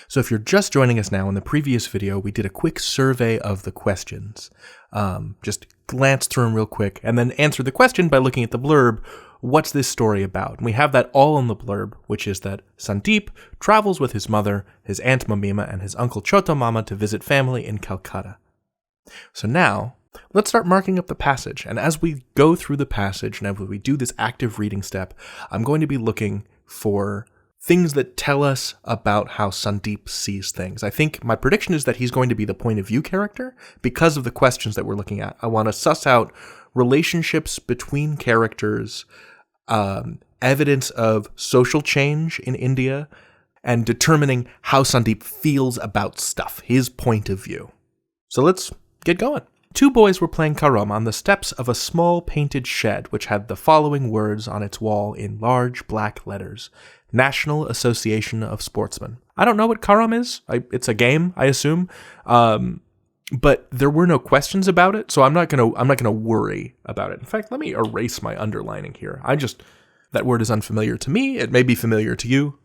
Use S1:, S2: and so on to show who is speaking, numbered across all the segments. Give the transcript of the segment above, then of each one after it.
S1: So if you're just joining us now, in the previous video, we did a quick survey of the questions. Just glance through them real quick and then answer the question by looking at the blurb. What's this story about? And we have that all in the blurb, which is that Sandeep travels with his mother, his aunt Mamima, and his uncle Choto Mama to visit family in Calcutta. So now, let's start marking up the passage. And as we go through the passage, and as we do this active reading step, I'm going to be looking for things that tell us about how Sandeep sees things. I think my prediction is that he's going to be the point of view character because of the questions that we're looking at. I want to suss out relationships between characters, evidence of social change in India, and determining how Sandeep feels about stuff, his point of view. So let's get going. Two boys were playing carom on the steps of a small painted shed which had the following words on its wall in large black letters: National Association of Sportsmen. I don't know what carom is. It's a game, I assume. But there were no questions about it, so I'm not gonna worry about it. In fact, let me erase my underlining here. That word is unfamiliar to me. It may be familiar to you,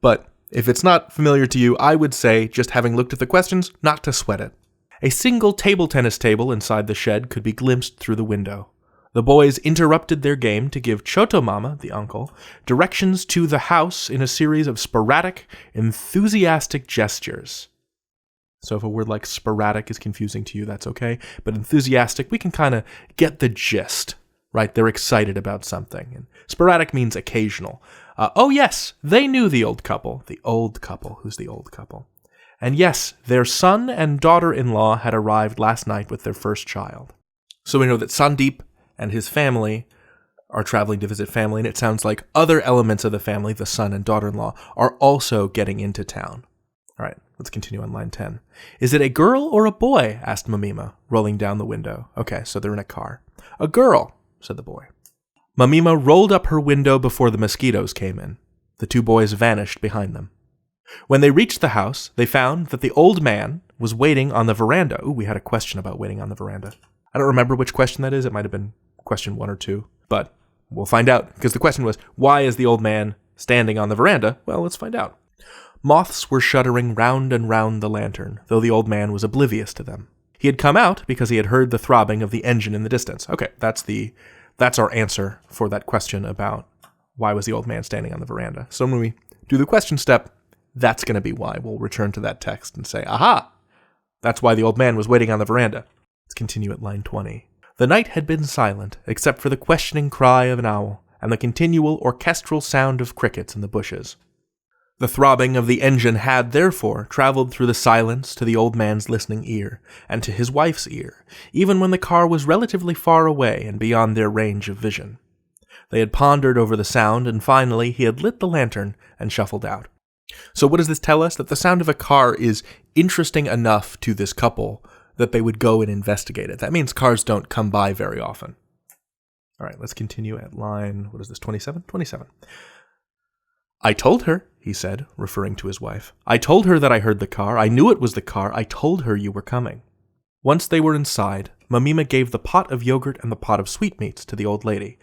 S1: but if it's not familiar to you, I would say, just having looked at the questions, not to sweat it. A single table tennis table inside the shed could be glimpsed through the window. The boys interrupted their game to give Choto Mama, the uncle, directions to the house in a series of sporadic, enthusiastic gestures. So if a word like sporadic is confusing to you, that's okay. But enthusiastic, we can kind of get the gist, right? They're excited about something. And sporadic means occasional. Oh yes, they knew the old couple. The old couple. Who's the old couple? And yes, their son and daughter-in-law had arrived last night with their first child. So we know that Sandeep and his family are traveling to visit family, and it sounds like other elements of the family, the son and daughter-in-law, are also getting into town. All right, let's continue on line 10. Is it a girl or a boy? Asked Mamima, rolling down the window. Okay, so they're in a car. A girl, said the boy. Mamima rolled up her window before the mosquitoes came in. The two boys vanished behind them. When they reached the house, they found that the old man was waiting on the veranda. Ooh, we had a question about waiting on the veranda. I don't remember which question that is. It might have been question 1 or 2, but we'll find out, because the question was, why is the old man standing on the veranda? Well, let's find out. Moths were shuddering round and round the lantern, though the old man was oblivious to them. He had come out because he had heard the throbbing of the engine in the distance. Okay, that's our answer for that question about why was the old man standing on the veranda. So when we do the question step, that's going to be why. We'll return to that text and say, aha, that's why the old man was waiting on the veranda. Let's continue at line 20. The night had been silent, except for the questioning cry of an owl and the continual orchestral sound of crickets in the bushes. The throbbing of the engine had, therefore, traveled through the silence to the old man's listening ear, and to his wife's ear, even when the car was relatively far away and beyond their range of vision. They had pondered over the sound, and finally he had lit the lantern and shuffled out. So what does this tell us? That the sound of a car is interesting enough to this couple that they would go and investigate it. That means cars don't come by very often. All right, let's continue at line, 27? 27. I told her, he said, referring to his wife. I told her that I heard the car. I knew it was the car. I told her you were coming. Once they were inside, Mamima gave the pot of yogurt and the pot of sweetmeats to the old lady.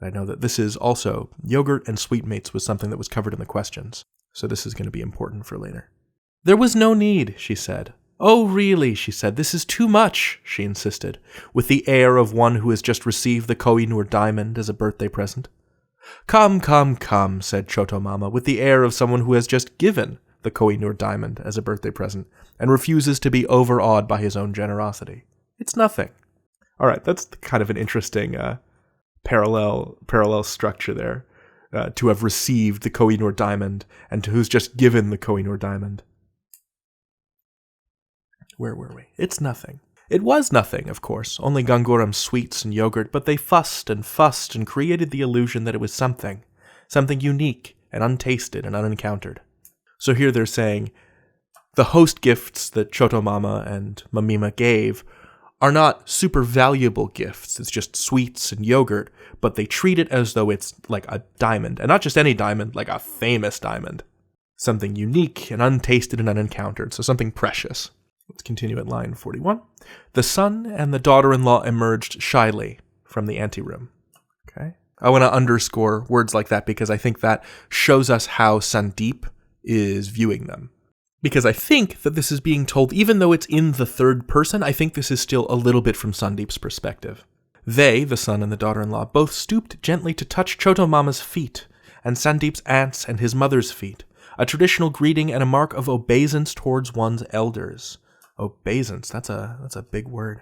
S1: I know that this is also, yogurt and sweetmeats was something that was covered in the questions. So this is going to be important for later. There was no need, she said. Oh, really, she said. This is too much, she insisted, with the air of one who has just received the Kohinoor diamond as a birthday present. Come, come, come, said Choto Mama, with the air of someone who has just given the Kohinoor diamond as a birthday present and refuses to be overawed by his own generosity. It's nothing. All right, that's kind of an interesting parallel structure there. To have received the Kohinoor diamond and to who's just given the Kohinoor diamond. Where were we? It's nothing. It was nothing, of course, only Ganguram sweets and yogurt, but they fussed and created the illusion that it was something unique and untasted and unencountered. So here they're saying the host gifts that Choto Mama and Mamima gave are not super valuable gifts. It's just sweets and yogurt, but they treat it as though it's like a diamond, and not just any diamond, like a famous diamond. Something unique and untasted and unencountered, so something precious. Let's continue at line 41. The son and the daughter-in-law emerged shyly from the anteroom. Okay. I want to underscore words like that because I think that shows us how Sandeep is viewing them. Because I think that this is being told, even though it's in the third person, I think this is still a little bit from Sandeep's perspective. They, the son and the daughter-in-law, both stooped gently to touch Chotomama's feet, and Sandeep's aunt's and his mother's feet, a traditional greeting and a mark of obeisance towards one's elders. Obeisance, that's a big word.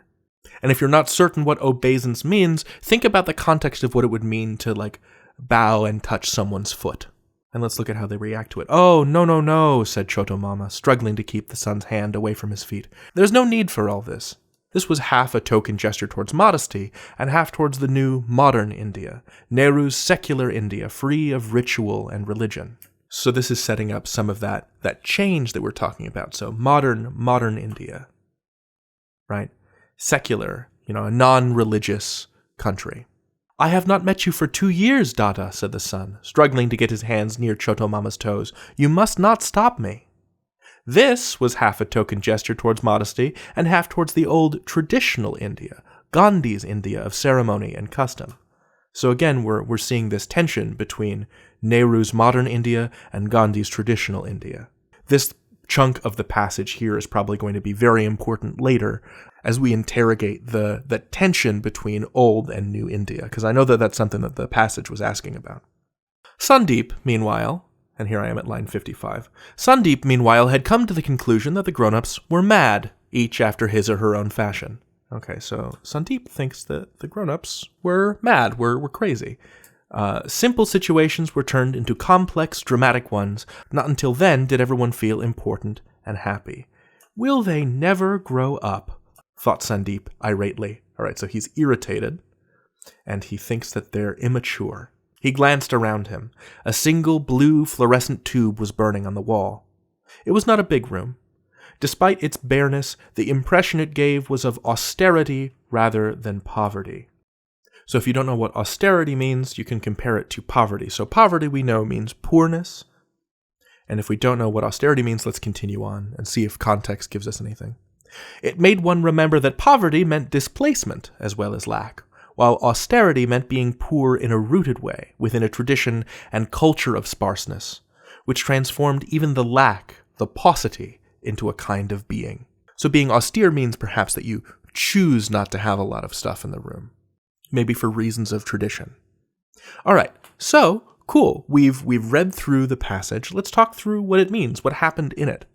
S1: And if you're not certain what obeisance means, think about the context of what it would mean to, like, bow and touch someone's foot. And let's look at how they react to it. "Oh, no, no, no," said Chotomama, struggling to keep the son's hand away from his feet. "There's no need for all this." This was half a token gesture towards modesty, and half towards the new, modern India, Nehru's secular India, free of ritual and religion. So this is setting up some of that change that we're talking about. So modern India, right? Secular, a non-religious country. "I have not met you for 2 years, Dada," said the son, struggling to get his hands near Chotomama's toes. "You must not stop me." This was half a token gesture towards modesty, and half towards the old traditional India, Gandhi's India of ceremony and custom. So again, we're seeing this tension between Nehru's modern India and Gandhi's traditional India. This chunk of the passage here is probably going to be very important later as we interrogate the tension between old and new India, because I know that that's something that the passage was asking about. Sandeep, meanwhile, and here I am at line 55, Sandeep, meanwhile, had come to the conclusion that the grown-ups were mad, each after his or her own fashion. Okay, so Sandeep thinks that the grown-ups were mad, were crazy. Simple situations were turned into complex, dramatic ones. Not until then did everyone feel important and happy. Will they never grow up? Thought Sandeep irately. All right, so he's irritated, and he thinks that they're immature. He glanced around him. A single blue fluorescent tube was burning on the wall. It was not a big room. Despite its bareness, the impression it gave was of austerity rather than poverty. So if you don't know what austerity means, you can compare it to poverty. So poverty, we know, means poorness. And if we don't know what austerity means, let's continue on and see if context gives us anything. It made one remember that poverty meant displacement as well as lack, while austerity meant being poor in a rooted way, within a tradition and culture of sparseness, which transformed even the lack, the paucity, into a kind of being. So being austere means perhaps that you choose not to have a lot of stuff in the room, maybe for reasons of tradition. All right, so cool. We've read through the passage. Let's talk through what it means, what happened in it.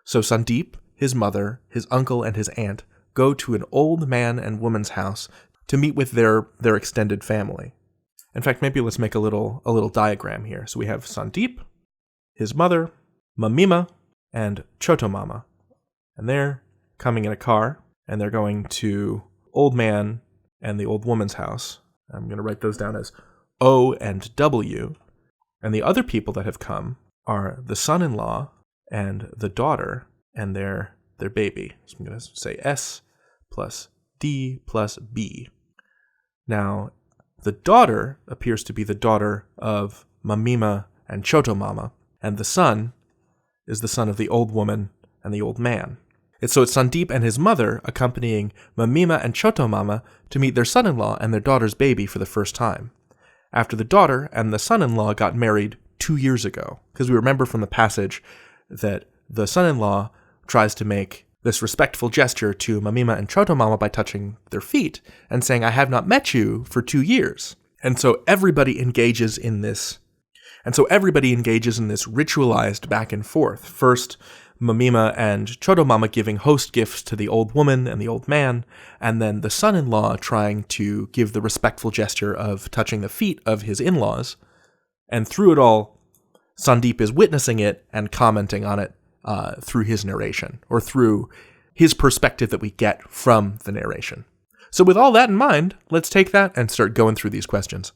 S1: So Sandeep, his mother, his uncle, and his aunt go to an old man and woman's house to meet with their extended family. In fact, maybe let's make a little diagram here. So we have Sandeep, his mother, Mamima, and Chotomama. And they're coming in a car, and they're going to old man and the old woman's house. I'm going to write those down as O and W. And the other people that have come are the son-in-law and the daughter and their baby. So I'm going to say S plus D plus B. Now, the daughter appears to be the daughter of Mamima and Chotomama, and the son is the son of the old woman and the old man. So it's Sandeep and his mother accompanying Mamima and Chotomama to meet their son-in-law and their daughter's baby for the first time, after the daughter and the son-in-law got married 2 years ago. Because we remember from the passage that the son-in-law tries to make this respectful gesture to Mamima and Chotomama by touching their feet and saying, "I have not met you for 2 years." And so everybody engages in this ritualized back and forth. First, Mamima and Chotomama giving host gifts to the old woman and the old man, and then the son-in-law trying to give the respectful gesture of touching the feet of his in-laws. And through it all, Sandeep is witnessing it and commenting on it through his narration, or through his perspective that we get from the narration. So with all that in mind, let's take that and start going through these questions.